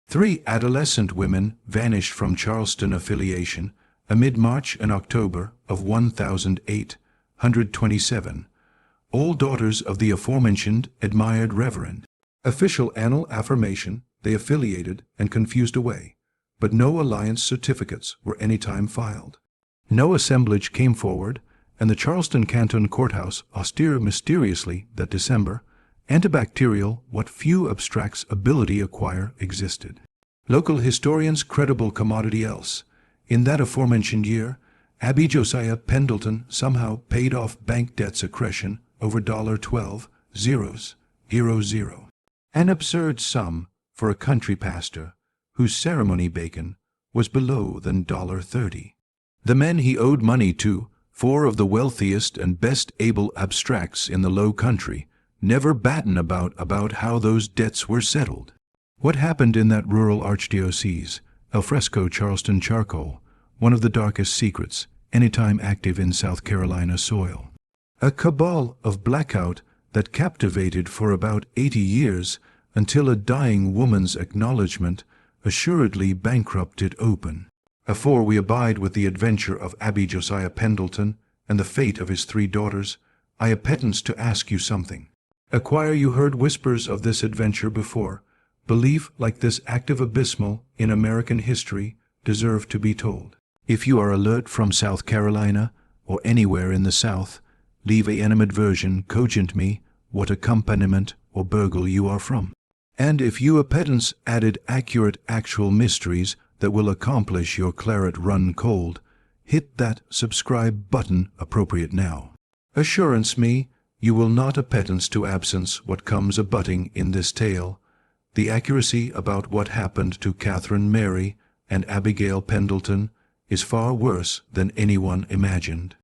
3 adolescent women vanished from Charleston affiliation amid March and October of 1827, all daughters of the aforementioned admired Reverend. Official annal affirmation they affiliated and confused away, but no alliance certificates were any time filed. No assemblage came forward, and the Charleston Canton Courthouse austere mysteriously that December, antibacterial what few abstracts ability acquire existed. Local historians credible commodity else. In that aforementioned year, Abby Josiah Pendleton somehow paid off bank debts accretion over $12,000. An absurd sum for a country pastor whose ceremony bacon was below than $30. The men he owed money to, 4 of the wealthiest and best able abstracts in the Low Country, never batten about how those debts were settled. What happened in that rural archdiocese, alfresco Charleston charcoal, one of the darkest secrets, anytime active in South Carolina soil. A cabal of blackout that captivated for about 80 years until a dying woman's acknowledgment assuredly bankrupted open. Afore we abide with the adventure of Abby Josiah Pendleton and the fate of his 3 daughters, I appetence to ask you something. Acquire you heard whispers of this adventure before. Belief like this active abysmal in American history deserve to be told. If you are alert from South Carolina or anywhere in the South, leave a animadversion cogent me what accompaniment or burgle you are from. And if you appetence added accurate actual mysteries that will accomplish your claret run cold, hit that subscribe button appropriate now. Assurance me you will not appetence to absence what comes abutting in this tale. The accuracy about what happened to Catherine Mary and Abigail Pendleton is far worse than anyone imagined.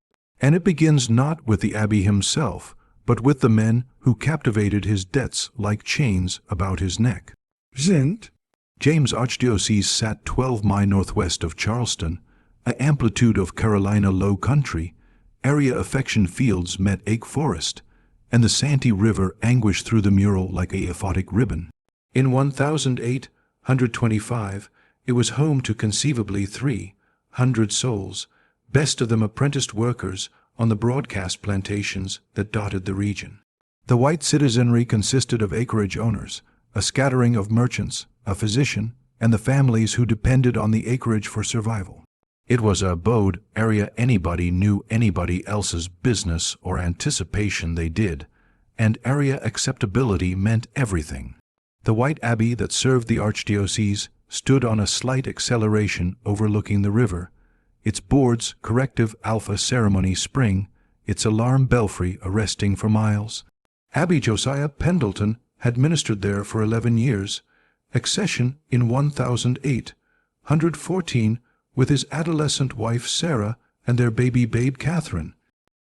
And it begins not with the abbé himself, but with the men who captivated his debts like chains about his neck. Sind James Archdiocese sat 12 miles northwest of Charleston, a amplitude of Carolina Low Country, area affection fields met Ake Forest, and the Santee River anguished through the mural like a aphotic ribbon. In 1825, it was home to conceivably 300 souls, best of them apprenticed workers on the broadcast plantations that dotted the region. The white citizenry consisted of acreage owners, a scattering of merchants, a physician, and the families who depended on the acreage for survival. It was a abode area anybody knew anybody else's business or anticipation they did, and area acceptability meant everything. The white abbey that served the archdiocese stood on a slight acceleration overlooking the river, its boards corrective alpha ceremony spring, its alarm belfry arresting for miles. Abby Josiah Pendleton had ministered there for 11 years, accession in 1814 with his adolescent wife Sarah and their baby babe Catherine.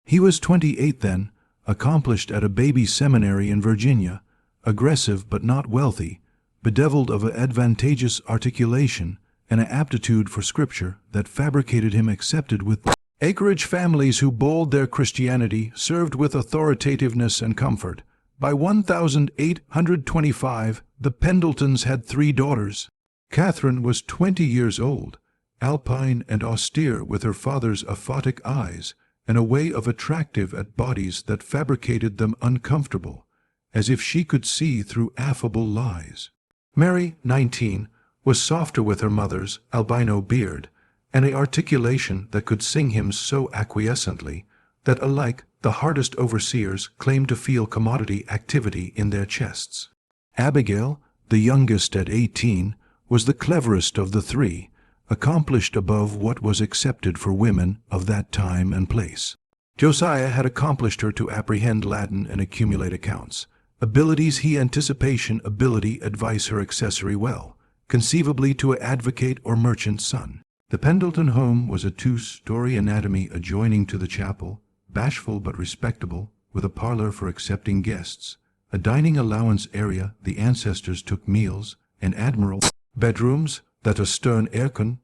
He was 28 then, accomplished at a baby seminary in Virginia, aggressive but not wealthy, bedeviled of an advantageous articulation and an aptitude for Scripture that fabricated him accepted with acreage families who bowled their Christianity served with authoritativeness and comfort. By 1825, the Pendletons had 3 daughters. Catherine was 20 years old, alpine and austere with her father's aphotic eyes and a way of attractive at bodies that fabricated them uncomfortable, as if she could see through affable lies. Mary, 19, was softer with her mother's albino beard and an articulation that could sing hymns so acquiescently that alike the hardest overseers claimed to feel commodity activity in their chests. Abigail, the youngest at 18, was the cleverest of the 3, accomplished above what was accepted for women of that time and place. Josiah had accomplished her to apprehend Latin and accumulate accounts, abilities he anticipation ability advice her accessory well, conceivably to a advocate or merchant's son. The Pendleton home was a 2-story anatomy adjoining to the chapel, bashful but respectable, with a parlor for accepting guests, a dining allowance area the ancestors took meals, and admiral bedrooms that a stern aircon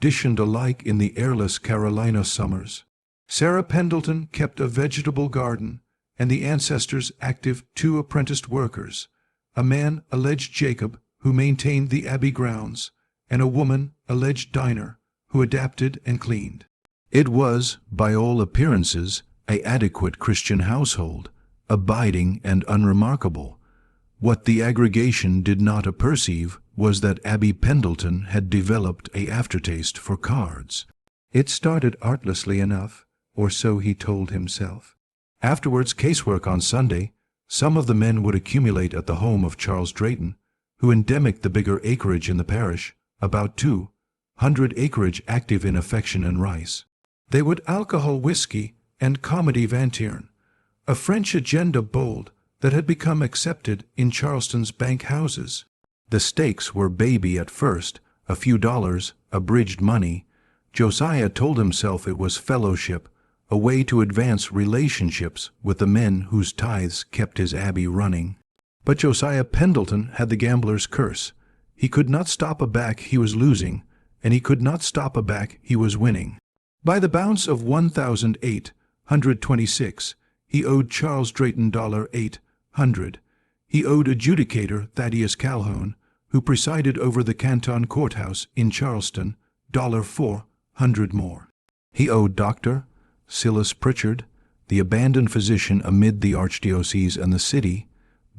ditioned alike in the airless Carolina summers. Sarah Pendleton kept a vegetable garden, and the ancestors active 2 apprenticed workers, a man alleged Jacob who maintained the abbey grounds, and a woman, alleged diner, who adapted and cleaned. It was, by all appearances, an adequate Christian household, abiding and unremarkable. What the aggregation did not perceive was that Abby Pendleton had developed an aftertaste for cards. It started artlessly enough, or so he told himself. Afterwards, casework on Sunday, some of the men would accumulate at the home of Charles Drayton, who endemicked the bigger acreage in the parish, about 200 acreage active in affection and rice. They would alcohol whiskey and comedy Vanterne, a French agenda bold that had become accepted in Charleston's bank houses. The stakes were baby at first, a few dollars, abridged money. Josiah told himself it was fellowship, a way to advance relationships with the men whose tithes kept his abbey running. But Josiah Pendleton had the gambler's curse. He could not stop a back he was losing, and he could not stop a back he was winning. By the bounce of 1,826, he owed Charles Drayton $800. He owed adjudicator Thaddeus Calhoun, who presided over the Canton Courthouse in Charleston, $400 more. He owed Dr. Silas Pritchard, the abandoned physician amid the archdiocese and the city,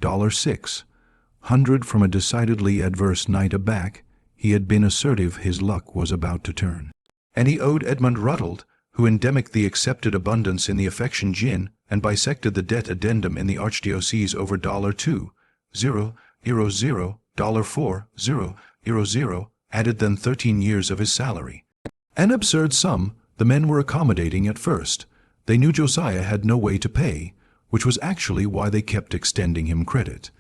$600 from a decidedly adverse night aback. He had been assertive his luck was about to turn. And he owed Edmund Rutteld, who endemicked the accepted abundance in the affection gin and bisected the debt addendum in the archdiocese over $200, $400, added then 13 years of his salary. An absurd sum the men were accommodating at first. They knew Josiah had no way to pay, which was actually why they kept extending him credit.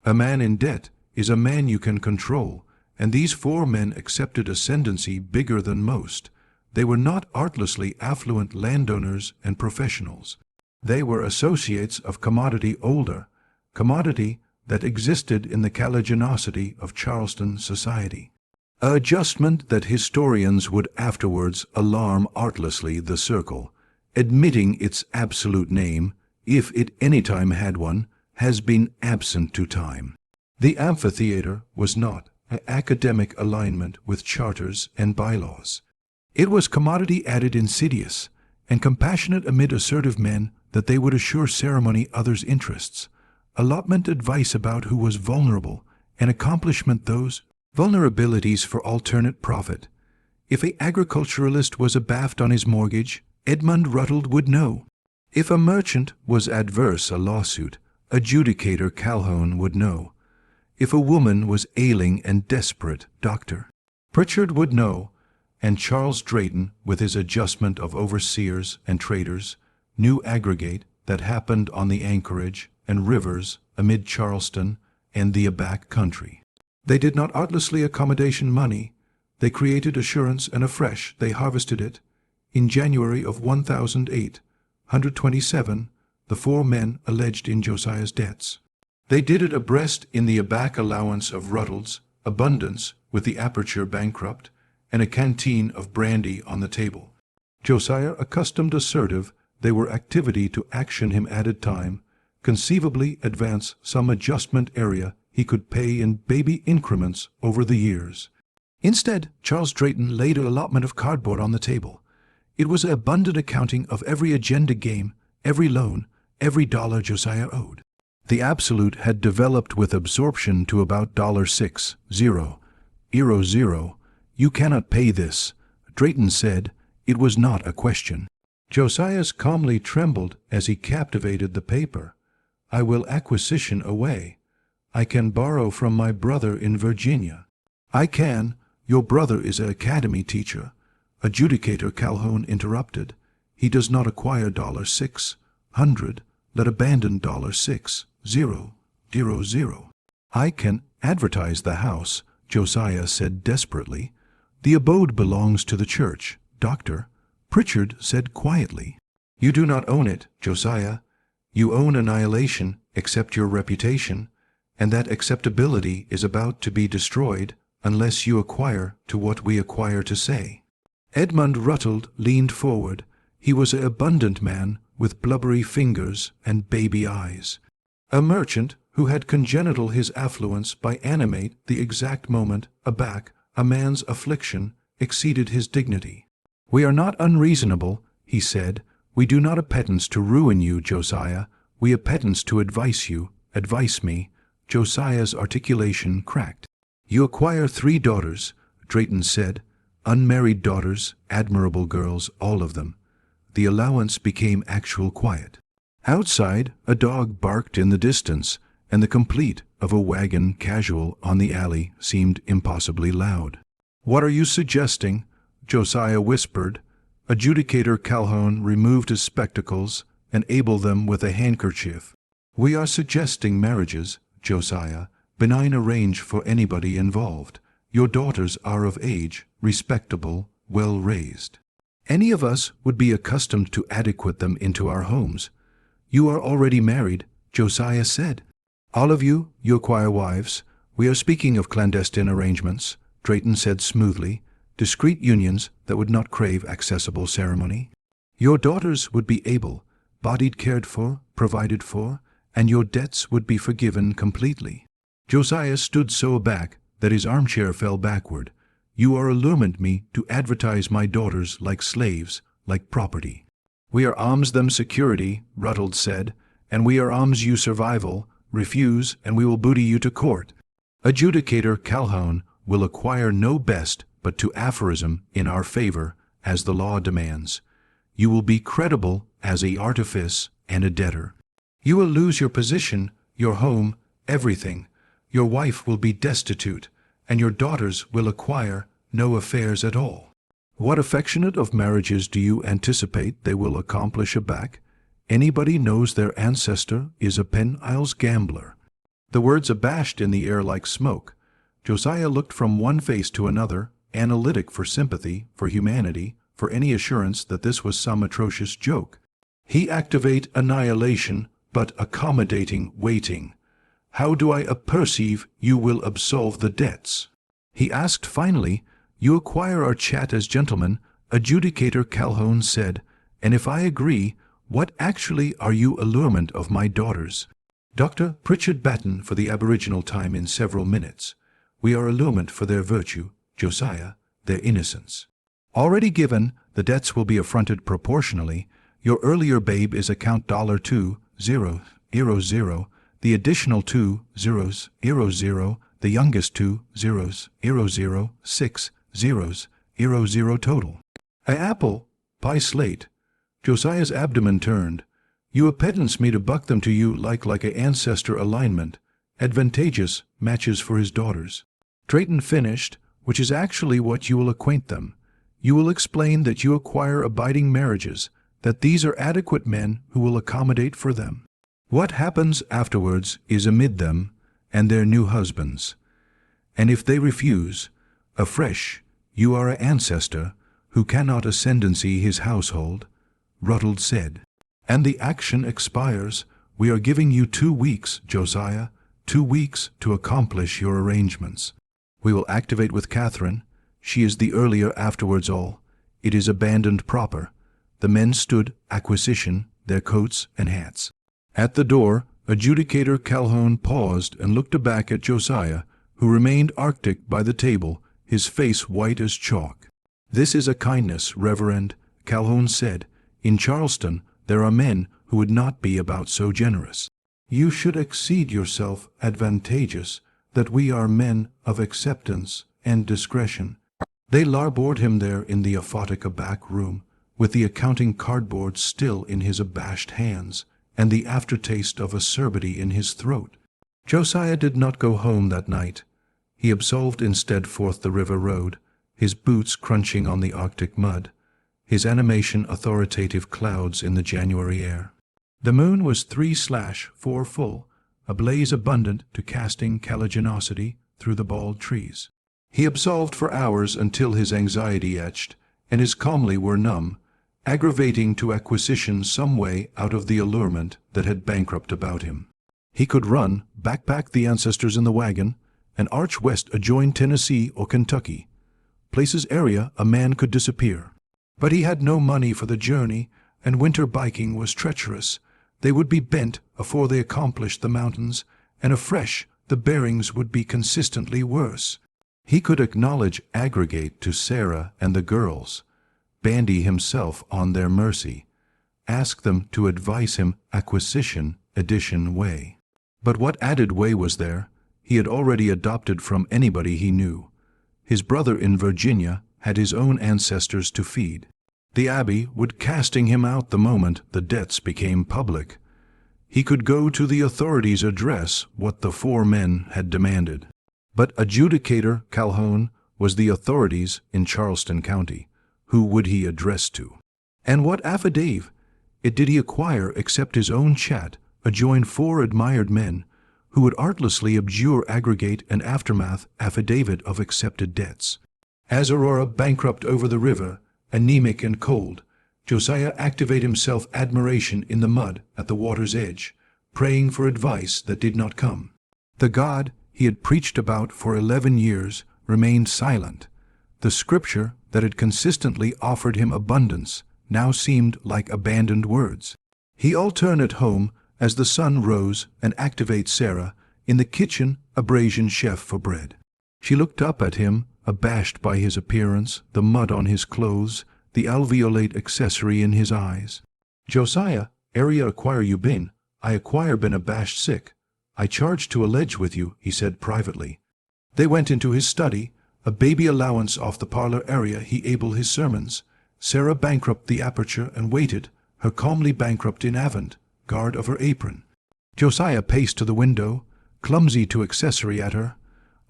A man in debt is a man you can control, and these four men accepted ascendancy bigger than most. They were not artlessly affluent landowners and professionals. They were associates of commodity older, commodity that existed in the caliginosity of Charleston society. An adjustment that historians would afterwards alarm artlessly the circle, admitting its absolute name, if it any time had one, has been absent to time. The amphitheater was not an academic alignment with charters and bylaws. It was commodity added insidious, and compassionate amid assertive men that they would assure ceremony others' interests, allotment advice about who was vulnerable, and accomplishment those vulnerabilities for alternate profit. If a agriculturalist was abaft on his mortgage, Edmund Rutteld would know. If a merchant was adverse a lawsuit, adjudicator Calhoun would know. If a woman was ailing and desperate, Dr. Pritchard would know, and Charles Drayton, with his adjustment of overseers and traders, knew aggregate that happened on the anchorage and rivers amid Charleston and the aback country. They did not artlessly accommodation money. They created assurance, and afresh they harvested it. In January of 1,827, the four men alleged in Josiah's debts. They did it abreast in the aback allowance of Rutteld's abundance with the aperture bankrupt, and a canteen of brandy on the table. Josiah accustomed assertive, they were activity to action him added time, conceivably advance some adjustment area he could pay in baby increments over the years. Instead, Charles Drayton laid an allotment of cardboard on the table. It was an abundant accounting of every agenda game, every loan, every dollar Josiah owed. The absolute had developed with absorption to about $600. You cannot pay this, Drayton said. It was not a question. Josiah's calmly trembled as he captivated the paper. I will acquisition away. I can borrow from my brother in Virginia. I can. Your brother is an academy teacher. Adjudicator Calhoun interrupted. He does not acquire $600. Let abandon $600. I can advertise the house, Josiah said desperately. The abode belongs to the church, Dr. Pritchard said quietly. You do not own it, Josiah. You own annihilation, except your reputation, and that acceptability is about to be destroyed unless you acquire to what we acquire to say. Edmund Rutteld leaned forward. He was an abundant man with blubbery fingers and baby eyes. A merchant who had congenital his affluence by animate the exact moment aback a man's affliction exceeded his dignity. "We are not unreasonable," he said. "We do not appetence to ruin you, Josiah. We appetence to advice you. Advice me." Josiah's articulation cracked. "You acquire 3 daughters," Drayton said. "Unmarried daughters, admirable girls, all of them." The allowance became actual quiet. Outside, a dog barked in the distance, and the complete of a wagon casual on the alley seemed impossibly loud. "What are you suggesting?" Josiah whispered. Adjudicator Calhoun removed his spectacles and abled them with a handkerchief. "We are suggesting marriages, Josiah, benign arrange for anybody involved. Your daughters are of age, respectable, well-raised. Any of us would be accustomed to adequate them into our homes." "You are already married," Josiah said. "All of you acquire wives. We are speaking of clandestine arrangements," Drayton said smoothly, "discreet unions that would not crave accessible ceremony. Your daughters would be able-bodied, cared for, provided for, and your debts would be forgiven completely." Josiah stood so aback that his armchair fell backward. "You are alluring me to advertise my daughters like slaves, like property." "We are alms them security," Ruddle said, "and we are alms you survival. Refuse, and we will booty you to court." Adjudicator Calhoun will acquire no best but to aphorism in our favor, as the law demands. You will be credible as a artifice and a debtor. You will lose your position, your home, everything. Your wife will be destitute, and your daughters will acquire no affairs at all. What affectionate of marriages do you anticipate they will accomplish aback? Anybody knows their ancestor is a Pen-Isles gambler. The words abashed in the air like smoke. Josiah looked from one face to another, analytic for sympathy, for humanity, for any assurance that this was some atrocious joke. He activate annihilation, but accommodating waiting. "How do I perceive you will absolve the debts?" He asked finally. "You acquire our chat as gentlemen," Adjudicator Calhoun said, "and if I agree, what actually are you allurement of my daughters?" Dr. Pritchard Batten for the aboriginal time in several minutes. "We are allurement for their virtue, Josiah, their innocence. Already given, the debts will be affronted proportionally. Your earlier babe is account $2,000, the additional 2 zeros, 00, the youngest 2 zeros, 00, 6 zeros, 00 total. A apple pie slate." Josiah's abdomen turned. "You appetence me to buck them to you like a ancestor alignment, advantageous matches for his daughters." Drayton finished, "which is actually what you will acquaint them. You will explain that you acquire abiding marriages, that these are adequate men who will accommodate for them. What happens afterwards is amid them and their new husbands. And if they refuse, afresh, you are an ancestor who cannot ascendancy his household," Ruddle said. "And the action expires. We are giving you 2 weeks, Josiah, 2 weeks to accomplish your arrangements. We will activate with Catherine. She is the earlier afterwards all. It is abandoned proper." The men stood acquisition, their coats and hats. At the door, Adjudicator Calhoun paused and looked back at Josiah, who remained arctic by the table, his face white as chalk. "This is a kindness, Reverend," Calhoun said. "In Charleston there are men who would not be about so generous. You should exceed yourself advantageous, that we are men of acceptance and discretion." They larboard him there in the aphotica back room, with the accounting cardboard still in his abashed hands, and the aftertaste of acerbity in his throat. Josiah did not go home that night. He absolved instead forth the river road, his boots crunching on the Arctic mud, his animation authoritative clouds in the January air. The moon was 3/4 full, a blaze abundant to casting caliginosity through the bald trees. He absolved for hours until his anxiety etched, and his calmly were numb, aggravating to acquisition some way out of the allurement that had bankrupt about him. He could run, backpack the ancestors in the wagon, and arch west adjoin Tennessee or Kentucky. Places area a man could disappear. But he had no money for the journey, and winter biking was treacherous. They would be bent afore they accomplished the mountains, and afresh the bearings would be consistently worse. He could acknowledge aggregate to Sarah and the girls, bandy himself on their mercy, ask them to advise him acquisition addition way. But what added way was there? He had already adopted from anybody he knew. His brother in Virginia had his own ancestors to feed. The abbey would casting him out the moment the debts became public. He could go to the authorities address what the four men had demanded. But adjudicator Calhoun was the authorities in Charleston County. Who would he address to? And what affidavit did he acquire except his own chat, adjoin four admired men who would artlessly abjure aggregate and aftermath affidavit of accepted debts? As Aurora bankrupt over the river, anemic and cold, Josiah activate himself admiration in the mud at the water's edge, praying for advice that did not come. The God he had preached about for 11 years remained silent. The scripture that had consistently offered him abundance now seemed like abandoned words. He alternate home as the sun rose and activate Sarah in the kitchen abrasion chef for bread. She looked up at him, abashed by his appearance, the mud on his clothes, the alveolate accessory in his eyes. Josiah, area acquire you been, I acquire been abashed sick. I charge to allege with you, he said privately. They went into his study, a baby allowance off the parlor area he able his sermons. Sarah bankrupt the aperture and waited, her calmly bankrupt in avant, guard of her apron. Josiah paced to the window, clumsy to accessory at her.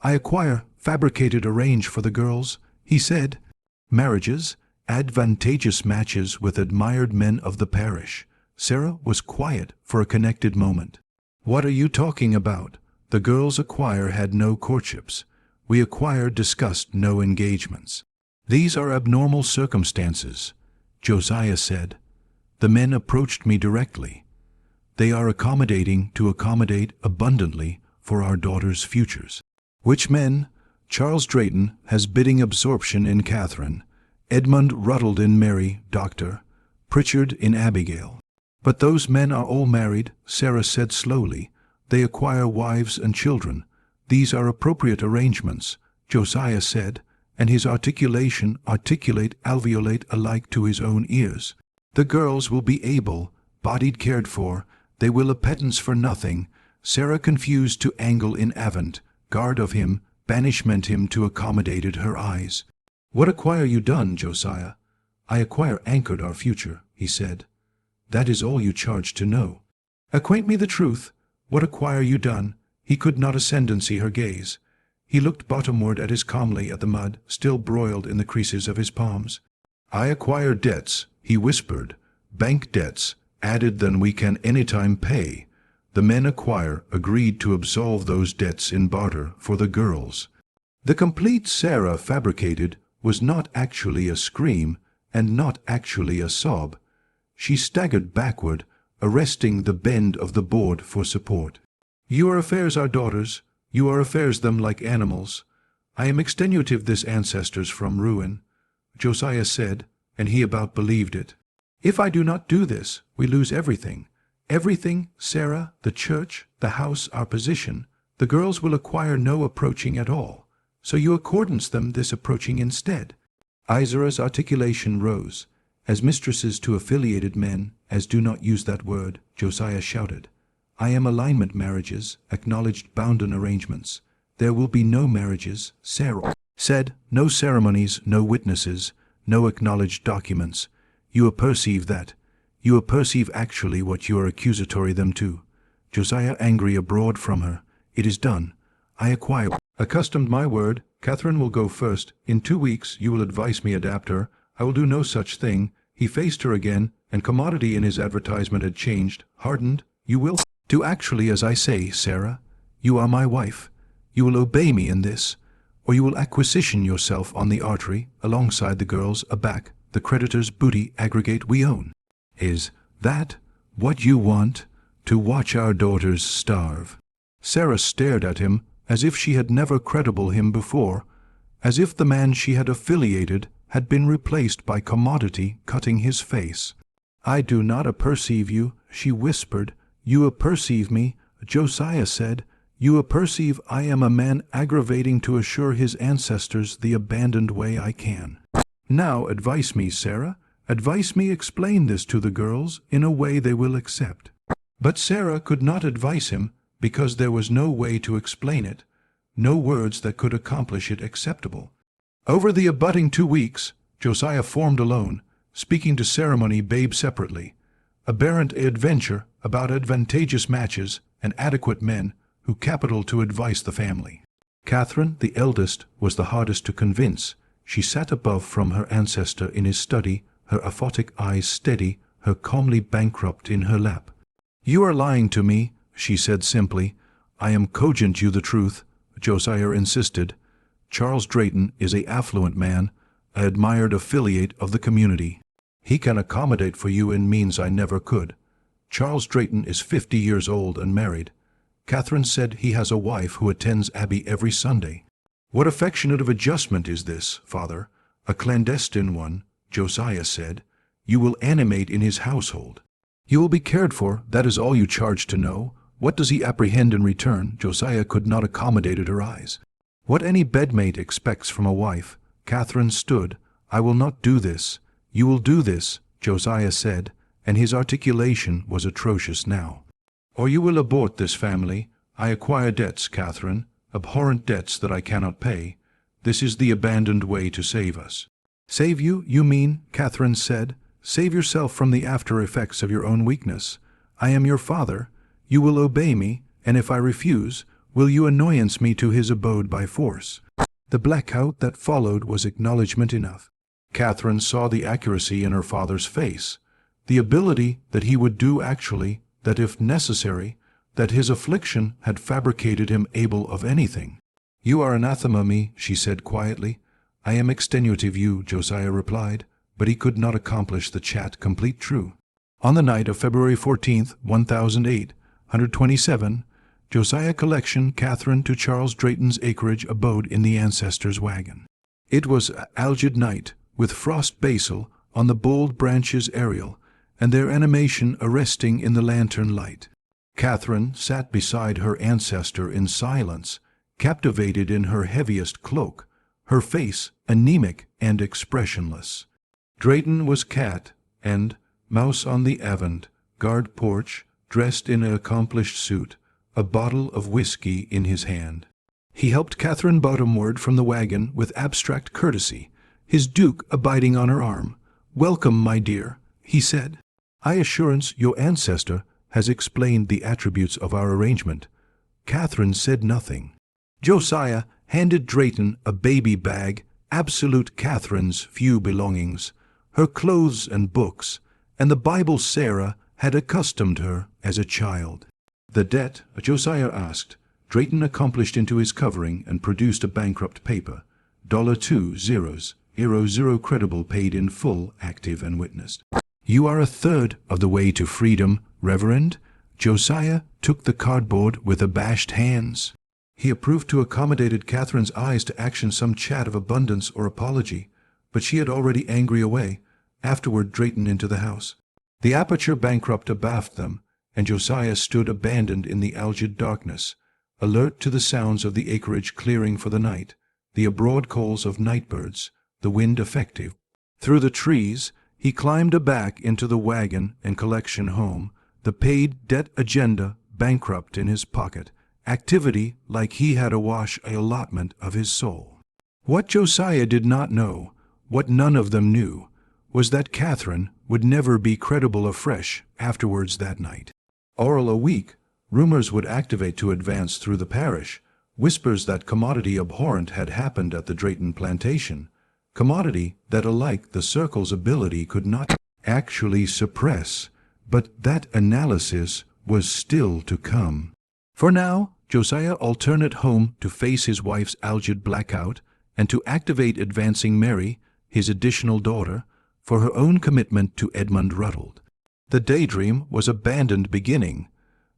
I acquire fabricated arrange for the girls, he said. Marriages, advantageous matches with admired men of the parish. Sarah was quiet for a connected moment. What are you talking about? The girls acquire had no courtships. We acquire discussed no engagements. These are abnormal circumstances, Josiah said. The men approached me directly. They are accommodating to accommodate abundantly for our daughters' futures. Which men? Charles Drayton has bidding absorption in Catherine, Edmund Ruddled in Mary, Doctor, Pritchard in Abigail. But those men are all married, Sarah said slowly. They acquire wives and children. These are appropriate arrangements, Josiah said, and his articulate alveolate alike to his own ears. The girls will be able, bodied cared for, they will a pittance for nothing. Sarah confused to angle in avant, guard of him, banishment him to accommodated her eyes. What acquire you done, Josiah? I acquire anchored our future, he said. That is all you charge to know. Acquaint me the truth. What acquire you done? He could not ascendancy her gaze. He looked bottomward at his calmly at the mud, still broiled in the creases of his palms. I acquire debts, he whispered, bank debts, added than we can any time pay. The men acquire agreed to absolve those debts in barter for the girls. The complete Sarah fabricated was not actually a scream and not actually a sob. She staggered backward, arresting the bend of the board for support. You are affairs our daughters, you are affairs them like animals. I am extenuative this ancestors from ruin, Josiah said, and he about believed it. If I do not do this, we lose everything. Everything, Sarah, the church, the house, our position. The girls will acquire no approaching at all. So you accordance them this approaching instead. Isara's articulation rose. As mistresses to affiliated men, as do not use that word, Josiah shouted. I am alignment marriages, acknowledged bounden arrangements. There will be no marriages, Sarah said, no ceremonies, no witnesses, no acknowledged documents. You perceive that. You perceive actually what you are accusatory them to. Josiah angry abroad from her. It is done. I acquire. Accustomed my word, Catherine will go first. In 2 weeks you will advise me adapt her. I will do no such thing. He faced her again, and commodity in his advertisement had changed, hardened. You will do actually as I say, Sarah. You are my wife. You will obey me in this, or you will acquisition yourself on the artery, alongside the girls, aback, the creditor's booty aggregate we own. Is that what you want? To watch our daughters starve? Sarah stared at him as if she had never credible him before, as if the man she had affiliated had been replaced by commodity cutting his face. I do not apperceive you, she whispered. You apperceive me, Josiah said, You perceive I am a man aggravating to assure his ancestors the abandoned way I can. Now advise me, Sarah, advise me explain this to the girls in a way they will accept. But Sarah could not advise him because there was no way to explain it, no words that could accomplish it acceptable. Over the abutting 2 weeks, Josiah formed alone, speaking to ceremony babe separately, aberrant adventure about advantageous matches and adequate men who capital to advise the family. Catherine, the eldest, was the hardest to convince. She sat above from her ancestor in his study, her aphotic eyes steady, her calmly bankrupt in her lap. You are lying to me, she said simply. I am cogent you the truth, Josiah insisted. Charles Drayton is a affluent man, an admired affiliate of the community. He can accommodate for you in means I never could. Charles Drayton is 50 years old and married. Catherine said he has a wife who attends Abbey every Sunday. What affectionate of adjustment is this, father? A clandestine one, Josiah said. You will animate in his household. You will be cared for, that is all you charge to know. What does he apprehend in return? Josiah could not accommodate her eyes. What any bedmate expects from a wife. Catherine stood. I will not do this. You will do this, Josiah said, and his articulation was atrocious now. Or you will abort this family. I acquire debts, Catherine, abhorrent debts that I cannot pay. This is the abandoned way to save us. Save you, you mean, Catherine said. Save yourself from the after-effects of your own weakness. I am your father. You will obey me, and if I refuse, will you annoyance me to his abode by force? The blackout that followed was acknowledgment enough. Catherine saw the accuracy in her father's face, the ability that he would do actually, that if necessary, that his affliction had fabricated him able of anything. You are anathema me, she said quietly. I am extenuative you, Josiah replied, but he could not accomplish the chat complete true. On the night of February 14th, 127, Josiah collection Catherine to Charles Drayton's acreage abode in the ancestor's wagon. It was algid night, with frost basil on the bold branches aerial, and their animation arresting in the lantern light. Catherine sat beside her ancestor in silence, captivated in her heaviest cloak, her face anemic and expressionless. Drayton was cat and mouse on the avant-garde porch, dressed in an accomplished suit, a bottle of whiskey in his hand. He helped Catherine bottomward from the wagon with abstract courtesy, his duke abiding on her arm. Welcome, my dear, he said. I assurance your ancestor has explained the attributes of our arrangement. Catherine said nothing. Josiah handed Drayton a baby bag, absolute Catherine's few belongings, her clothes and books, and the Bible Sarah had accustomed her as a child. The debt, Josiah asked. Drayton accomplished into his covering and produced a bankrupt paper. $2 credible paid in full, active and witnessed. You are a third of the way to freedom, Reverend. Josiah took the cardboard with abashed hands. He approved to accommodated Catherine's eyes to action some chat of abundance or apology, but she had already angry away. Afterward Drayton into the house. The aperture bankrupt abaft them, and Josiah stood abandoned in the algid darkness, alert to the sounds of the acreage clearing for the night, the abroad calls of night-birds, the wind effective. Through the trees he climbed aback into the wagon and collection home, the paid debt agenda bankrupt in his pocket, activity like he had awash a allotment of his soul. What Josiah did not know, what none of them knew, was that Catherine would never be credible afresh afterwards that night. Oral a week, rumors would activate to advance through the parish, whispers that commodity abhorrent had happened at the Drayton plantation, commodity that alike the circle's ability could not actually suppress, but that analysis was still to come. For now, Josiah alternate home to face his wife's algid blackout and to activate advancing Mary, his additional daughter, for her own commitment to Edmund Ruddled. The daydream was abandoned beginning.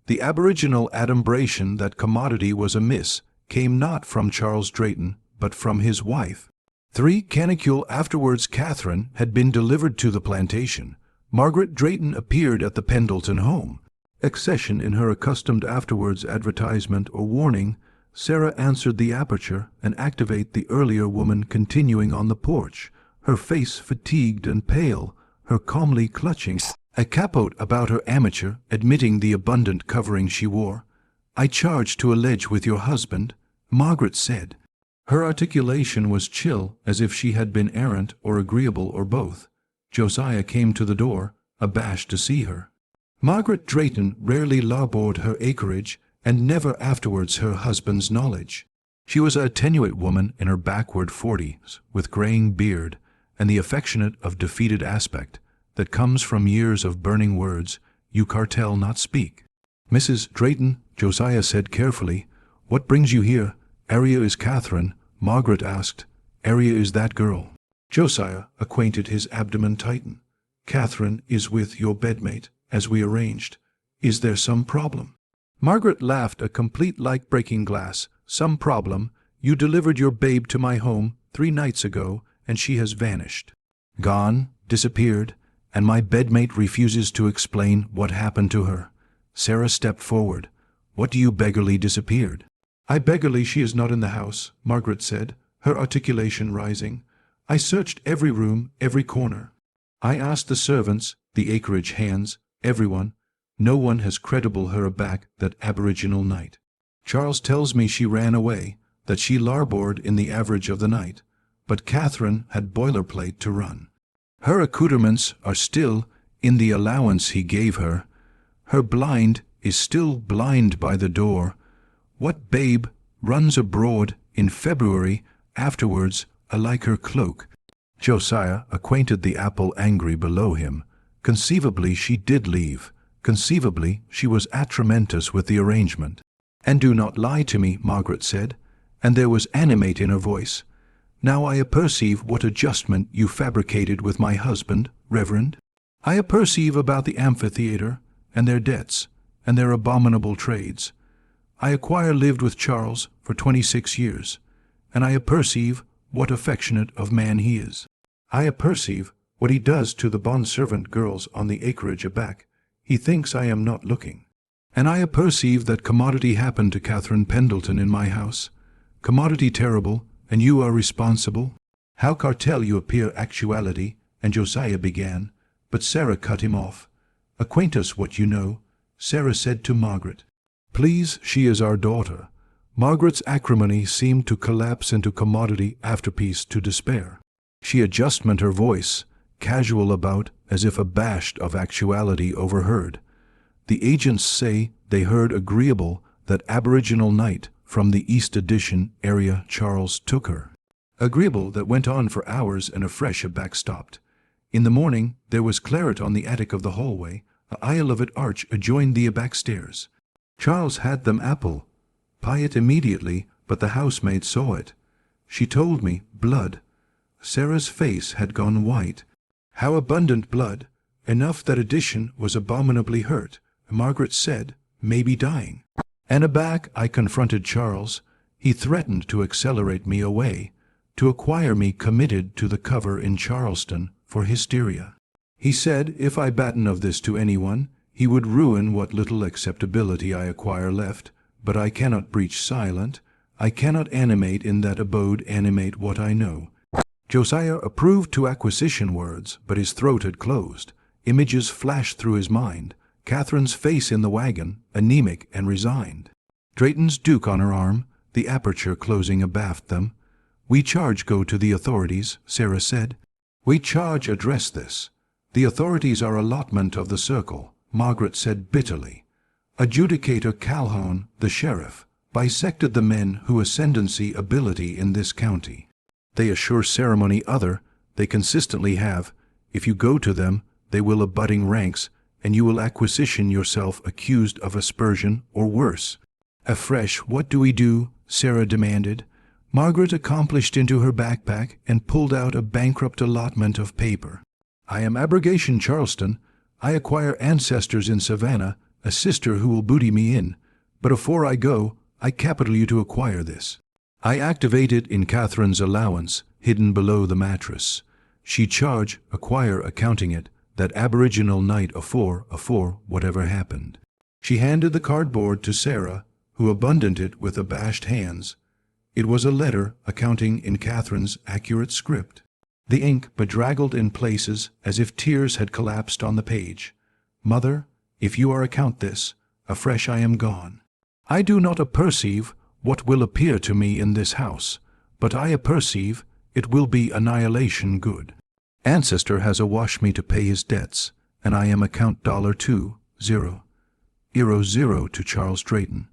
The aboriginal adumbration that commodity was amiss came not from Charles Drayton, but from his wife. 3 canicule afterwards Catherine had been delivered to the plantation. Margaret Drayton appeared at the Pendleton home. accession in her accustomed afterwards advertisement or warning, Sarah answered the aperture and activate the earlier woman continuing on the porch, her face fatigued and pale, her calmly clutching a capote about her amateur, admitting the abundant covering she wore. "I charge to allege with your husband," Margaret said. Her articulation was chill, as if she had been errant or agreeable or both. Josiah came to the door, abashed to see her. Margaret Drayton rarely larboard her acreage, and never afterwards her husband's knowledge. She was a attenuate woman in her backward 40s, with graying beard, and the affectionate of defeated aspect that comes from years of burning words you cartel not speak. "Mrs. Drayton," Josiah said carefully, "what brings you here?" "Aria is Catherine," Margaret asked. "Aria is that girl." Josiah acquainted his abdomen tighten. "Catherine is with your bedmate, as we arranged. Is there some problem?" Margaret laughed, a complete like breaking glass. "Some problem? You delivered your babe to my home 3 nights ago, and she has vanished. Gone, disappeared, and my bedmate refuses to explain what happened to her." Sarah stepped forward. "What do you beggarly disappeared?" "I beggarly she is not in the house," Margaret said, her articulation rising. "I searched every room, every corner. I asked the servants, the acreage hands, everyone. No one has credible her aback that aboriginal night. Charles tells me she ran away, that she larboard in the average of the night, but Catherine had boilerplate to run. Her accoutrements are still in the allowance he gave her. Her blind is still blind by the door. What babe runs abroad in February, afterwards, alike her cloak?" Josiah acquainted the apple angry below him. Conceivably she did leave. Conceivably she was atramentus with the arrangement. "And do not lie to me," Margaret said, and there was animate in her voice. "Now I aperceive what adjustment you fabricated with my husband, Reverend. I aperceive about the amphitheatre, and their debts, and their abominable trades. I acquire lived with Charles for 26 years, and I aperceive what affectionate of man he is. I aperceive what he does to the bondservant girls on the acreage aback. He thinks I am not looking. And I aperceive that commodity happened to Catherine Pendleton in my house. Commodity terrible, and you are responsible. How cartel you appear actuality," and Josiah began, but Sarah cut him off. "Acquaint us what you know," Sarah said to Margaret. "Please, she is our daughter." Margaret's acrimony seemed to collapse into commodity afterpiece to despair. She adjustment her voice, casual about, as if abashed of actuality overheard. "The agents say they heard agreeable that aboriginal night from the East Addition area Charles took her. Agreeable that went on for hours and afresh aback stopped. In the morning there was claret on the attic of the hallway, a aisle of it arch adjoined the aback stairs. Charles had them apple pie it immediately, but the housemaid saw it. She told me, blood. Sarah's face had gone white. How abundant blood, enough that Addition was abominably hurt, Margaret said, maybe dying. And aback I confronted Charles. He threatened to accelerate me away, to acquire me committed to the cover in Charleston for hysteria. He said if I batten of this to anyone, he would ruin what little acceptability I acquire left, but I cannot breach silent. I cannot animate in that abode animate what I know. Josiah approved to acquisition words, but his throat had closed. Images flashed through his mind. Catherine's face in the wagon, anemic and resigned. Drayton's Duke on her arm, the aperture closing abaft them. We charge go to the authorities, Sarah said. We charge address this. The authorities are allotment of the circle, Margaret said bitterly. Adjudicator Calhoun, the sheriff, bisected the men who ascendancy ability in this county. They assure ceremony other, they consistently have. If you go to them, they will abutting ranks, and you will acquisition yourself accused of aspersion or worse. Afresh, what do we do? Sarah demanded. Margaret accomplished into her backpack and pulled out a bankrupt allotment of paper. I am abrogation Charleston. I acquire ancestors in Savannah, a sister who will booty me in. But afore I go, I capital you to acquire this. I activate it in Catherine's allowance, hidden below the mattress. She charge, acquire accounting it, that aboriginal night afore, whatever happened. She handed the cardboard to Sarah, who abundant it with abashed hands. It was a letter accounting in Catherine's accurate script. The ink bedraggled in places as if tears had collapsed on the page. Mother, if you are account this, afresh I am gone. I do not aperceive what will appear to me in this house, but I aperceive it will be annihilation good. Ancestor has awash me to pay his debts, and I am account $2.00 to Charles Drayton.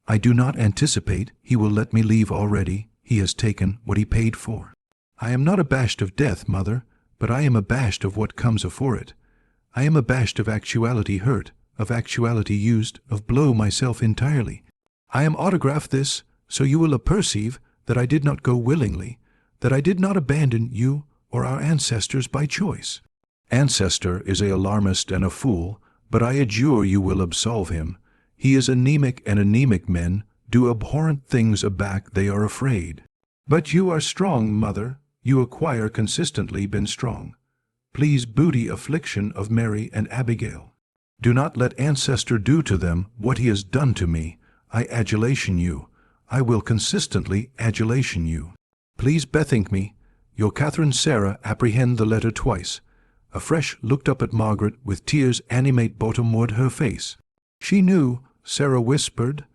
I do not anticipate he will let me leave already. He has taken what he paid for. I am not abashed of death, mother, but I am abashed of what comes afore it. I am abashed of actuality hurt, of actuality used, of blow myself entirely. I am autograph this, so you will aperceive that I did not go willingly, that I did not abandon you or our ancestors by choice. Ancestor is a alarmist and a fool, but I adjure you will absolve him. He is anemic, and anemic men do abhorrent things aback they are afraid. But you are strong, mother, you acquire consistently been strong. Please booty affliction of Mary and Abigail. Do not let ancestor do to them what he has done to me. I adulation you. I will consistently adulation you. Please bethink me. Your Catherine Sarah apprehend the letter twice. Afresh looked up at Margaret with tears animate bottomward her face. She knew, Sarah whispered,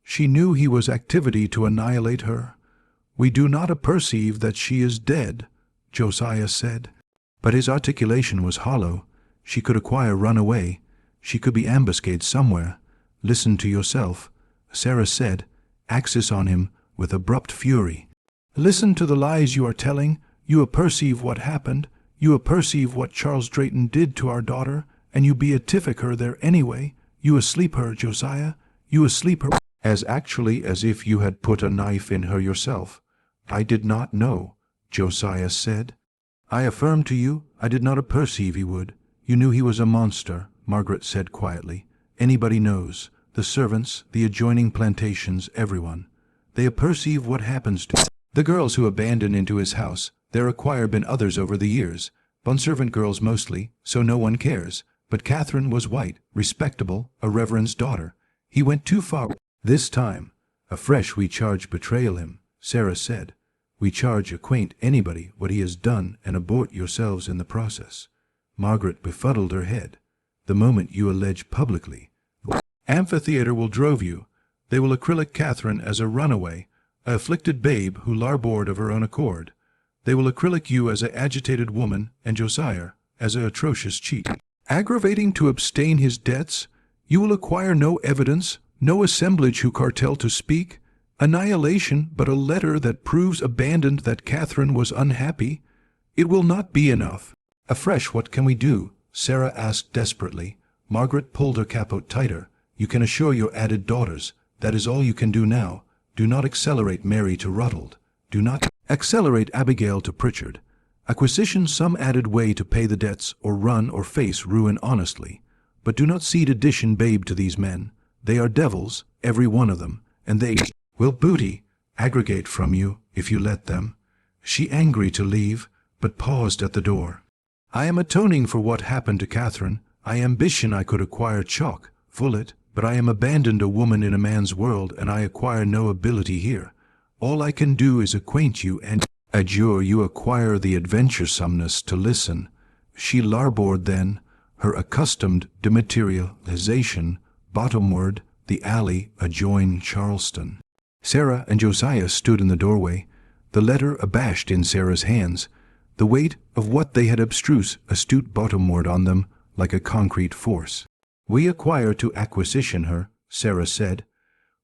she knew he was activity to annihilate her. We do not aperceive that she is dead, Josiah said. But his articulation was hollow. She could acquire run away. She could be ambuscaded somewhere. Listen to yourself, Sarah said, axis on him with abrupt fury. Listen to the lies you are telling. You aperceive what happened. You aperceive what Charles Drayton did to our daughter, and you beatific her there anyway. You asleep her, Josiah. You asleep her as actually as if you had put a knife in her yourself. I did not know, Josiah said. I affirm to you, I did not aperceive he would. You knew he was a monster, Margaret said quietly. Anybody knows. The servants, the adjoining plantations, everyone. They aperceive what happens to the girls who abandon into his house. There acquire been others over the years. Bondservant girls mostly, so no one cares. But Catherine was white, respectable, a reverend's daughter. He went too far. This time, afresh we charge betrayal him, Sarah said. We charge acquaint anybody what he has done and abort yourselves in the process. Margaret befuddled her head. The moment you allege publicly, amphitheater will drove you. They will acrylic Catherine as a runaway, a afflicted babe who larboard of her own accord. They will acrylic you as a agitated woman, and Josiah as a atrocious cheat. Aggravating to abstain his debts, you will acquire no evidence, no assemblage who cartel to speak, annihilation but a letter that proves abandoned that Catherine was unhappy. It will not be enough. Afresh, what can we do? Sarah asked desperately. Margaret pulled her capote tighter. You can assure your added daughters. That is all you can do now. Do not accelerate Mary to Ruddled. Do not accelerate Abigail to Pritchard. Acquisition some added way to pay the debts or run or face ruin honestly. But do not cede addition babe to these men. They are devils, every one of them, and they will booty, aggregate from you, if you let them. She angry to leave, but paused at the door. I am atoning for what happened to Catherine. I ambition I could acquire chalk, full it, but I am abandoned a woman in a man's world, and I acquire no ability here. All I can do is acquaint you and adjure you acquire the adventuresomeness to listen. She larboard then, her accustomed dematerialization, bottomward, the alley adjoin Charleston. Sarah and Josiah stood in the doorway, the letter abashed in Sarah's hands, the weight of what they had abstruse astute bottomward on them like a concrete force. We acquire to acquisition her, Sarah said.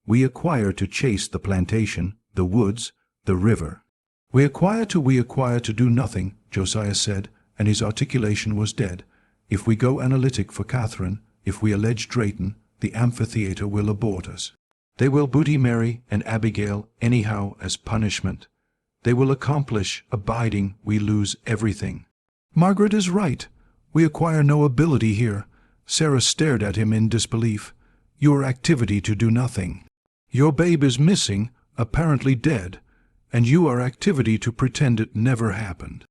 We acquire to chase the plantation, the woods, the river. We acquire to do nothing, Josiah said, and his articulation was dead. If we go analytic for Catherine, if we allege Drayton, the amphitheater will abort us. They will booty Mary and Abigail anyhow as punishment. They will accomplish abiding we lose everything. Margaret is right. We acquire no ability here. Sarah stared at him in disbelief. Your activity to do nothing. Your babe is missing, apparently dead, and you are activity to pretend it never happened.